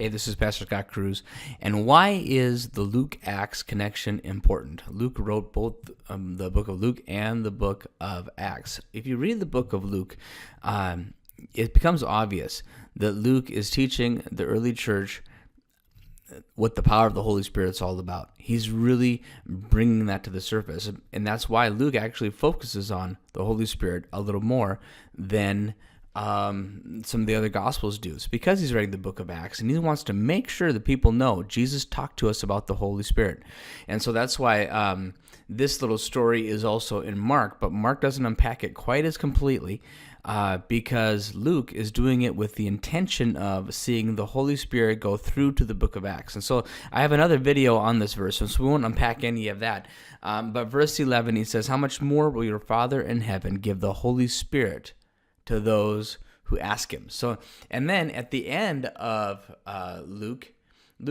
Hey, this is Pastor Scott Cruz. And why is the Luke-Acts connection important? Luke wrote both the book of Luke and the book of Acts. If you read the book of Luke, it becomes obvious that Luke is teaching the early church what the power of the Holy Spirit is all about. He's really bringing that to the surface. And that's why Luke actually focuses on the Holy Spirit a little more than some of the other Gospels do. It's because he's writing the book of Acts, and he wants to make sure that people know Jesus talked to us about the Holy Spirit. And so that's why this little story is also in Mark, but Mark doesn't unpack it quite as completely because Luke is doing it with the intention of seeing the Holy Spirit go through to the book of Acts. And so I have another video on this verse, so we won't unpack any of that. But verse 11, he says, "How much more will your Father in heaven give the Holy Spirit to those who ask him?" So, and then at the end of Luke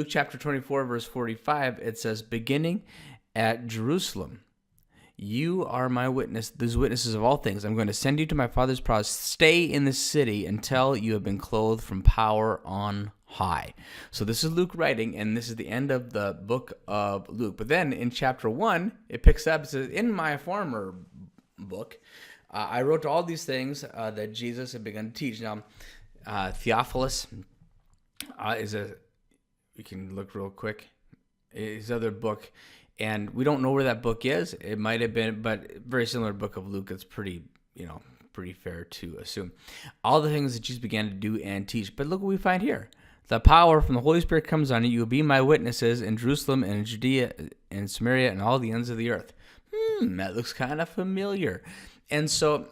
chapter 24, verse 45, it says, "Beginning at Jerusalem, you are my witness, these witnesses of all things. I'm going to send you to my Father's house. Stay in the city until you have been clothed from power on high." So this is Luke writing, and this is the end of the book of Luke. But then in chapter 1, it picks up, it says, "In my former book, I wrote all these things that Jesus had begun to teach." Now, Theophilus we can look real quick, his other book, and we don't know where that book is. It might have been, but very similar to the book of Luke. It's pretty fair to assume. All the things that Jesus began to do and teach. But look what we find here. "The power from the Holy Spirit comes on you. You will be my witnesses in Jerusalem and in Judea and Samaria and all the ends of the earth." That looks kind of familiar. And so,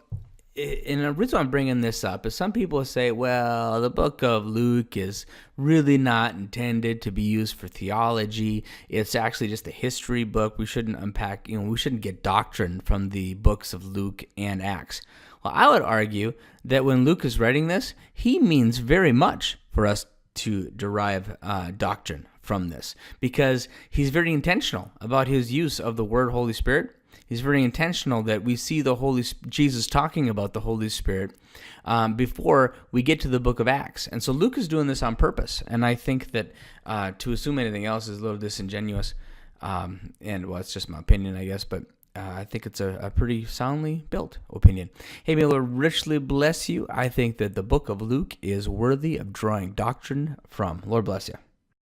and the reason I'm bringing this up is some people say, well, the book of Luke is really not intended to be used for theology. It's actually just a history book. We shouldn't unpack, we shouldn't get doctrine from the books of Luke and Acts. Well, I would argue that when Luke is writing this, he means very much for us to derive doctrine from this, because he's very intentional about his use of the word Holy Spirit. He's very intentional that we see Jesus talking about the Holy Spirit before we get to the book of Acts. And so Luke is doing this on purpose. And I think that to assume anything else is a little disingenuous. And, well, it's just my opinion, I guess. But I think it's a pretty soundly built opinion. Hey, may the Lord richly bless you. I think that the book of Luke is worthy of drawing doctrine from. Lord bless you.